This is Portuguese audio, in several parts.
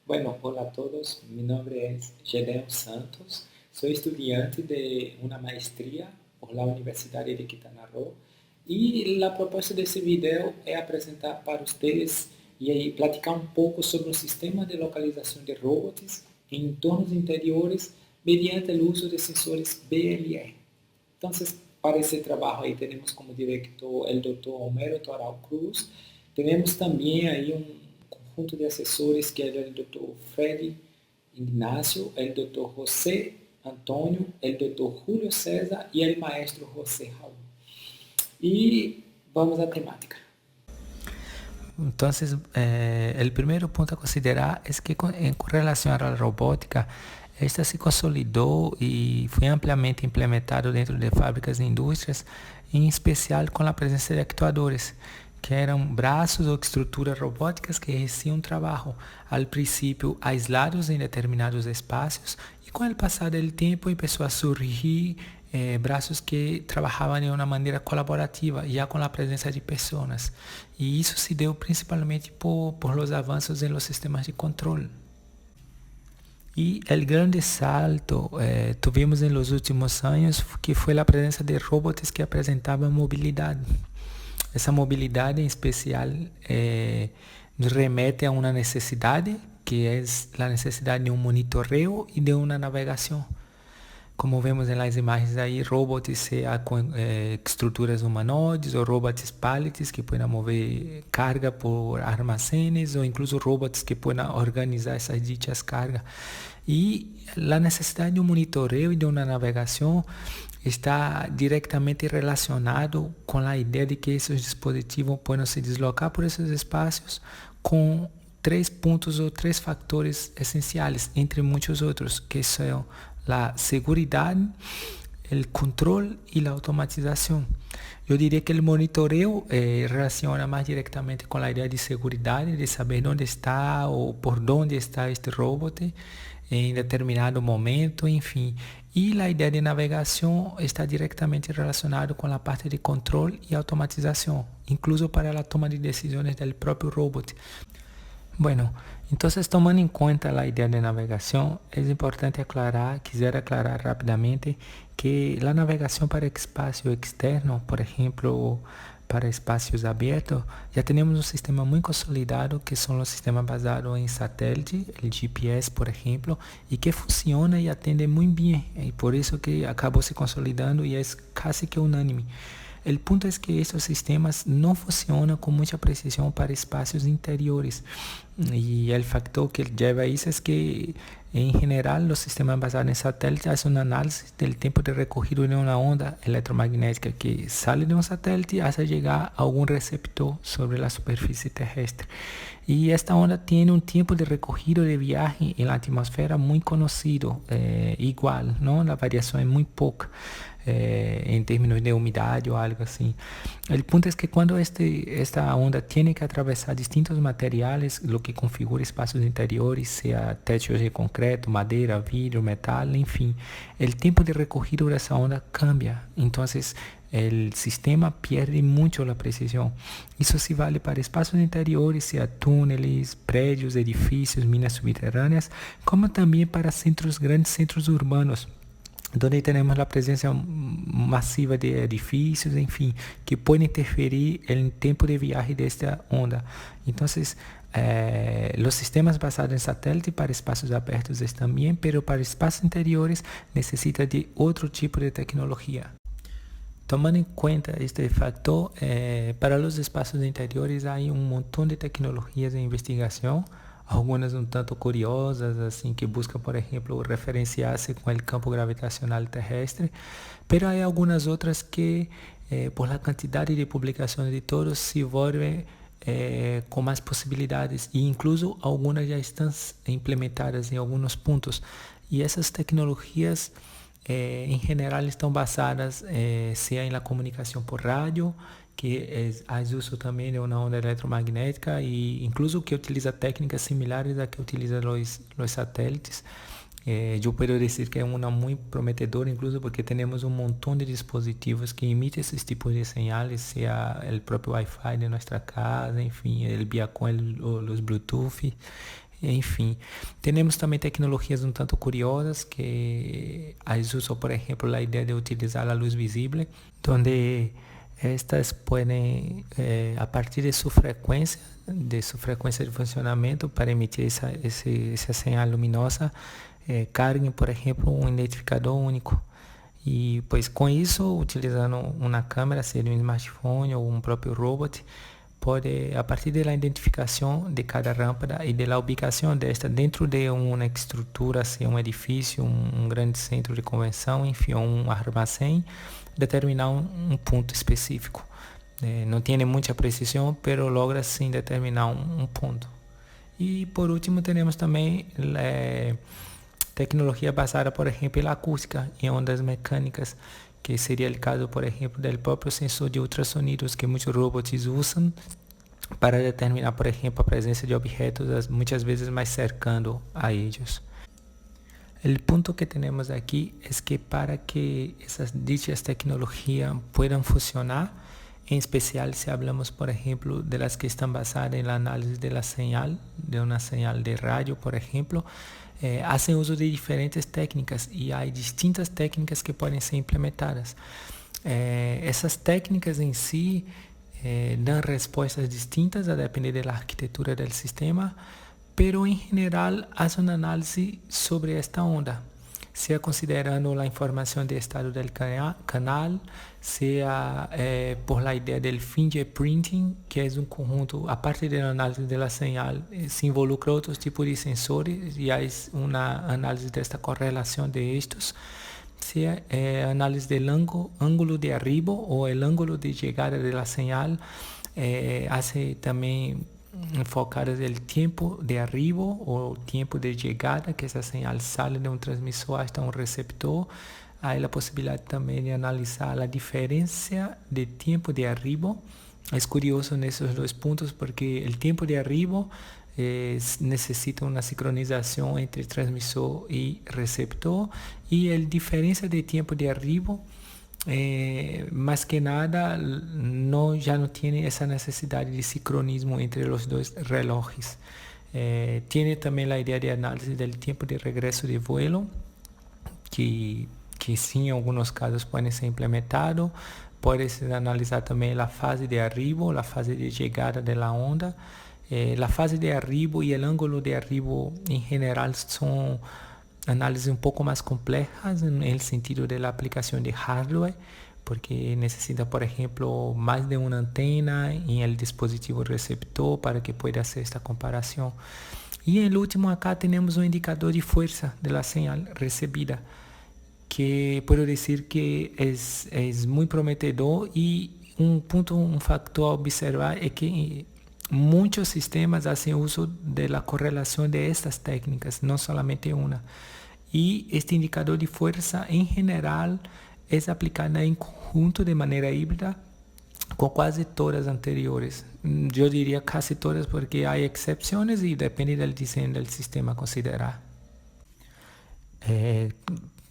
Bueno, hola a todos, mi nombre es Gedeon Santos, soy estudiante de una maestría por la Universidad de Quintana Roo y la propuesta de este video es presentar para ustedes y platicar un poco sobre un sistema de localización de robots en entornos interiores mediante el uso de sensores BLR. Entonces, para ese trabajo ahí tenemos como director el doctor Homero Toral Cruz. Tenemos también ahí un conjunto de asesores que es el doctor Freddy Ignacio, el doctor José Antonio, el doctor Julio César y el maestro José Raúl. Y vamos a temática. Entonces, el primer punto a considerar es que con relación a la robótica, esta se consolidó y fue ampliamente implementado dentro de fábricas e indústrias, em especial com a presença de actuadores, que eram braços ou estruturas robóticas que ejerciam trabalho, al princípio aislados em determinados espaços, e com o passar do tempo começou a surgir braços que trabalhavam de uma maneira colaborativa, já com a presença de pessoas. E isso se deu principalmente por los avanços em los sistemas de controle. E o grande salto tuvimos em los últimos anos, que foi a presença de robôs que apresentavam mobilidade. Essa mobilidade em especial nos remete a uma necessidade, que é a necessidade de um monitoreio e de uma navegação. Como vemos nas imagens aí, robots sea com estruturas humanoides ou robots pallets que podem mover carga por armazenes ou incluso robots que podem organizar essas ditas cargas. E a necessidade de um monitoreio e de uma navegação está diretamente relacionado com a ideia de que esses dispositivos podem se deslocar por esses espaços com 3 pontos ou 3 fatores essenciais, entre muitos outros, que são a segurança, o controle e a automatização. Eu diria que o monitoreio relaciona mais diretamente com a ideia de segurança, de saber onde está ou por onde está este robot em determinado momento, enfim. E a ideia de navegação está diretamente relacionado com a parte de controle e automatização, incluso para a toma de decisões do próprio robot. Bueno, entonces tomando en cuenta la idea de navegación, es importante quisiera aclarar rápidamente que la navegación para espacio externo, por ejemplo, para espacios abiertos, ya tenemos un sistema muy consolidado que son los sistemas basados en satélite, el GPS, por ejemplo, y que funciona y atiende muy bien, y por eso que acabó se consolidando y es casi que unánime. El punto es que estos sistemas no funcionan con mucha precisión para espacios interiores, y el factor que lleva a eso es que en general los sistemas basados en satélite hacen un análisis del tiempo de recorrido de una onda electromagnética que sale de un satélite hasta llegar a algún receptor sobre la superficie terrestre. Y esta onda tiene un tiempo de recorrido de viaje en la atmósfera muy conocido, igual, ¿no? La variación es muy poca. En términos de humedad o algo así. El punto es que cuando esta onda tiene que atravesar distintos materiales, lo que configura espacios interiores, sea techos de concreto, madera, vidrio, metal, en fin, el tiempo de recorrido de esa onda cambia. Entonces, el sistema pierde mucho la precisión. Eso sí vale para espacios interiores, sea túneles, prédios, edificios, minas subterráneas, como también para grandes centros urbanos, donde tenemos la presencia masiva de edificios, en fin, que pueden interferir en el tiempo de viaje de esta onda. Entonces, los sistemas basados en satélite para espacios abiertos están bien, pero para espacios interiores necesita de otro tipo de tecnología. Tomando en cuenta este factor, para los espacios interiores hay un montón de tecnologías de investigación, algumas um tanto curiosas, assim, que buscam, por exemplo, referenciar-se com o campo gravitacional terrestre, pero há algumas outras que, por la quantidade de publicações de todos, se volvem com mais possibilidades, e incluso algumas já estão implementadas em alguns pontos. E essas tecnologias, em geral, estão basadas, seja em la comunicação por rádio, que faz uso também de uma onda eletromagnética e incluso que utiliza técnicas similares a que utilizam os satélites. Eu posso dizer que é uma muito prometedora, incluso porque temos um montão de dispositivos que emitem esses tipos de señales, seja o próprio Wi-Fi de nossa casa, enfim, el vía com os Bluetooth. Enfim, temos também tecnologias um tanto curiosas que usam, por exemplo, a ideia de utilizar a luz visível, onde estas podem, a partir de sua frequência de funcionamento para emitir essa señal luminosa, carreguem, por exemplo, um identificador único. E, pois, com isso, utilizando uma câmera, seja um smartphone ou um próprio robot, pode, a partir da identificação de cada lâmpada e da ubicação desta dentro de uma estrutura, seja um edifício, um grande centro de convenção, enfim, um armazém, determinar um ponto específico. Não tem muita precisão, mas logra sim determinar um ponto. E por último, temos também tecnologia basada, por exemplo, na acústica e ondas mecânicas, que seria o caso, por exemplo, do próprio sensor de ultrassonidos que muitos robots usam para determinar, por exemplo, a presença de objetos muitas vezes mais cercando a eles. O ponto que temos aqui é que para que essas dichas tecnologias puedan funcionar, em especial se hablamos, por exemplo, de las que estão basadas na análise de la señal, de uma señal de rádio, por exemplo, hacen uso de diferentes técnicas e há distintas técnicas que podem ser implementadas. Essas técnicas em si dão respostas distintas a depender da arquitetura do sistema, pero em geral hacen uma análise sobre esta onda, seja considerando a informação de estado do canal, seja por la ideia del fingerprinting, que é um conjunto, a parte da análise da señal, se involucra outros tipos de sensores e há uma análise desta correlação de estes, seja análise do ângulo de arribo ou o ângulo de chegada da señal, hace também enfocadas no tempo de arribo ou tempo de chegada, que essa señal sale de um transmissor hasta um receptor. Há a possibilidade também de analisar a diferença de tempo de arribo. É curioso nesses dois pontos porque o tempo de arribo necessita uma sincronização entre transmissor e receptor, e a diferença de tempo de arribo, mais que nada, já não tem essa necessidade de sincronismo entre os dois relógios. Tem também a ideia de análise do tempo de regresso de vuelo, que sim, em alguns casos pode ser implementado. Pode-se analisar também a fase de arribo, a fase de chegada da onda. A fase de arribo e o ângulo de arribo, em geral, são análises um pouco mais complexas no sentido da aplicação de hardware, porque necessita, por exemplo, mais de uma antena em el dispositivo receptor para que pueda hacer esta comparação. E em último, acá temos um indicador de força da señal recebida, que puedo dizer que é muito prometedor, e um fator a observar é que muitos sistemas fazem uso da correlação de estas técnicas, não somente uma. E este indicador de força, em geral, é aplicado em conjunto de maneira híbrida com quase todas as anteriores. Eu diria quase todas, porque há exceções e depende do desenho do sistema a considerar.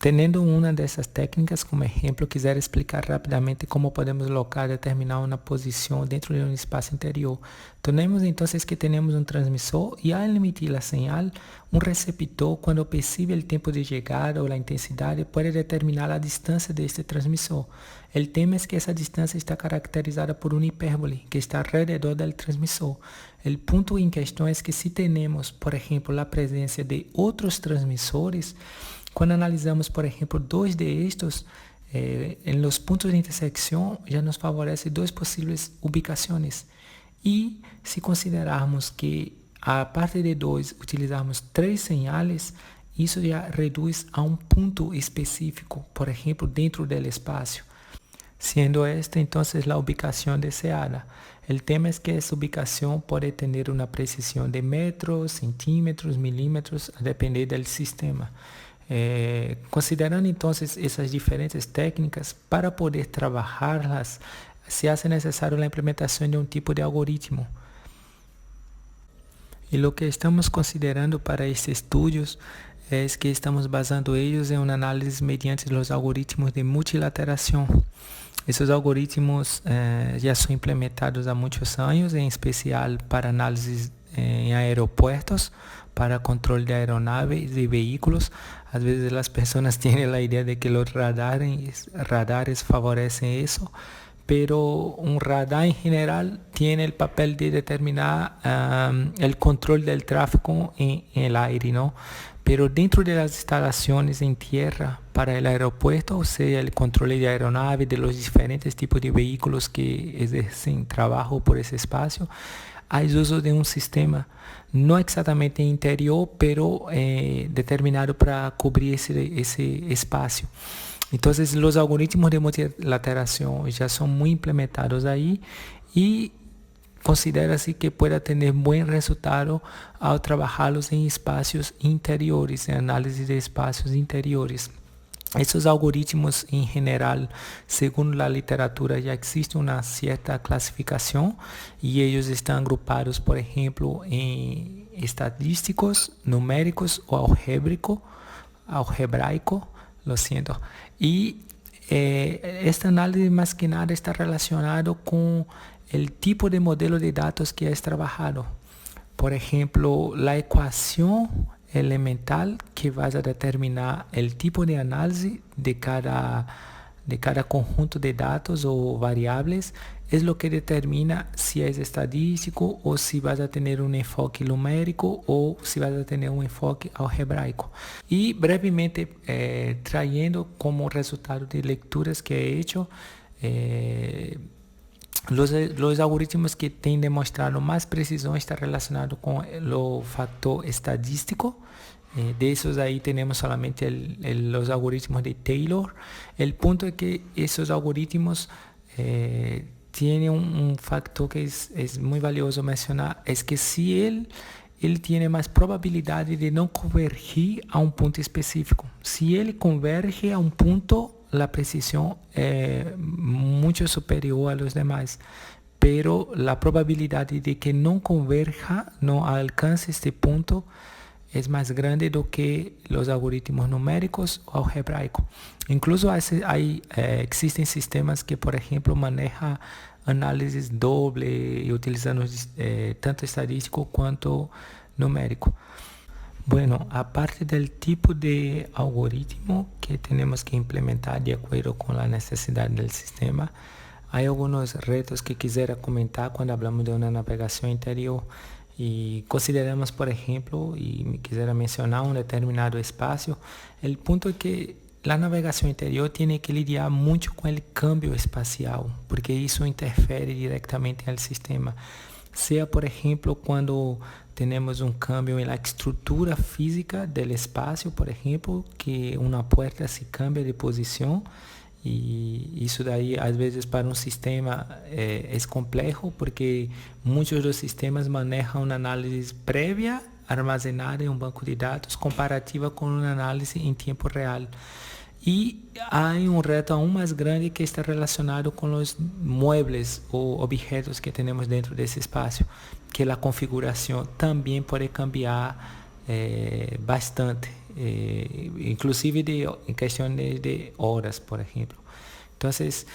Tendo uma dessas técnicas como exemplo, quiser explicar rapidamente como podemos locar determinar uma posição dentro de um espaço interior. Tenemos então que temos um transmissor e ao emitir a señal, um receptor, quando percebe o tempo de chegada ou a intensidade, pode determinar a distância deste transmissor. O tema é que essa distância está caracterizada por uma hipérbole que está alrededor do transmissor. O ponto em questão é que se temos, por exemplo, a presença de outros transmissores, quando analisamos, por exemplo, dois de estes, em los pontos de intersecção, já nos favorece duas possíveis ubicações. E se considerarmos que a parte de dois utilizarmos três señales, isso já reduz a um ponto específico, por exemplo, dentro do espaço. Sendo esta, então, a ubicação deseada. O tema é que essa ubicação pode ter uma precisão de metros, centímetros, milímetros, a depender do sistema. Considerando então essas diferentes técnicas, para poder trabalhá-las, se hace necessário a implementação de um tipo de algoritmo. E o que estamos considerando para estes estudos é que estamos basando eles em uma análise mediante os algoritmos de multilateração. Esses algoritmos já são implementados há muitos anos, em especial para análises en aeropuertos para control de aeronaves y vehículos. A veces las personas tienen la idea de que los radares favorecen eso, pero un radar en general tiene el papel de determinar el control del tráfico en el aire, ¿no? Pero dentro de las instalaciones en tierra para el aeropuerto, o sea, el control de aeronaves, de los diferentes tipos de vehículos que ejercen trabajo por ese espacio, hay uso de un sistema no exactamente interior, pero determinado para cubrir ese espacio. Entonces los algoritmos de multilateralización ya son muy implementados ahí y considera-se que pueda tener buen resultado al trabajarlos en espacios interiores, en análisis de espacios interiores. Estos algoritmos en general, según la literatura, ya existe una cierta clasificación y ellos están agrupados, por ejemplo, en estadísticos, numéricos o algebraico, lo siento. Y este análisis más que nada está relacionado con el tipo de modelo de datos que es trabajado. Por ejemplo, la ecuación elemental que va a determinar el tipo de análisis de cada conjunto de datos o variables es lo que determina si es estadístico o si vas a tener un enfoque numérico o si vas a tener un enfoque algebraico. Y brevemente, trayendo como resultado de lecturas que he hecho, los algoritmos que tienen demostrado más precisión están relacionados con el factor estadístico. De esos ahí tenemos solamente los algoritmos de Taylor. El punto es que esos algoritmos tienen un factor que es muy valioso mencionar, es que si él tiene más probabilidad de no convergir a un punto específico. Si él converge a un punto, la precisión es mucho superior a los demás, pero la probabilidad de que no converja, no alcance este punto, es más grande do que los algoritmos numéricos o algebraicos. Incluso existen sistemas que, por ejemplo, manejan análisis doble y utilizando tanto estadístico cuanto numérico. Bueno, aparte del tipo de algoritmo que tenemos que implementar de acuerdo con la necesidad del sistema, hay algunos retos que quisiera comentar cuando hablamos de una navegación interior. Y consideramos, por ejemplo, y quisiera mencionar un determinado espacio, el punto es que la navegación interior tiene que lidiar mucho con el cambio espacial, porque eso interfiere directamente en el sistema. Sea, por ejemplo, cuando tenemos un cambio en la estructura física del espacio, por ejemplo, que una puerta se cambia de posición. Y eso de ahí, a veces para un sistema es complejo porque muchos de los sistemas manejan una análisis previa armazenada en un banco de datos comparativa con una análisis en tiempo real. Y hay un reto aún más grande que está relacionado con los muebles o objetos que tenemos dentro de ese espacio, que la configuración también puede cambiar bastante. Inclusive en cuestiones de horas, por ejemplo. Entonces,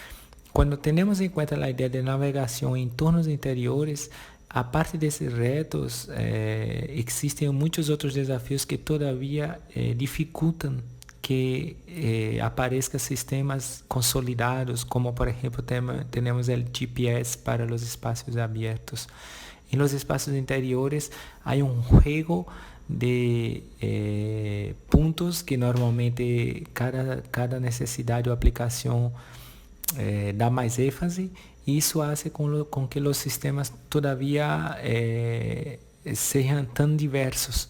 cuando tenemos en cuenta la idea de navegación en entornos interiores, aparte de esos retos, existen muchos otros desafíos que todavía dificultan que aparezcan sistemas consolidados, como por ejemplo tenemos el GPS para los espacios abiertos. En los espacios interiores hay un juego de puntos que normalmente cada necesidad o aplicación da más énfasis y eso hace con que los sistemas todavía sean tan diversos.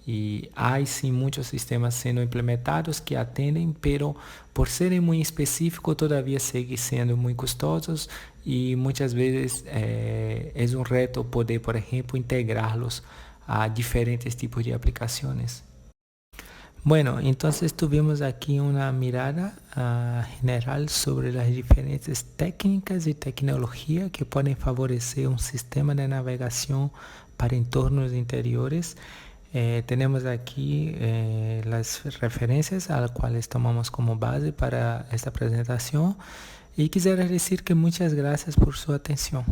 Y hay sí muchos sistemas siendo implementados que atenden, pero por serem muy específicos todavía siguen siendo muy costosos y muchas veces es un reto poder, por ejemplo, integrarlos a diferentes tipos de aplicaciones. Bueno, entonces tuvimos aquí una mirada general sobre las diferentes técnicas y tecnologías que pueden favorecer un sistema de navegación para entornos interiores. Tenemos aquí las referencias a las cuales tomamos como base para esta presentación y quisiera decir que muchas gracias por su atención.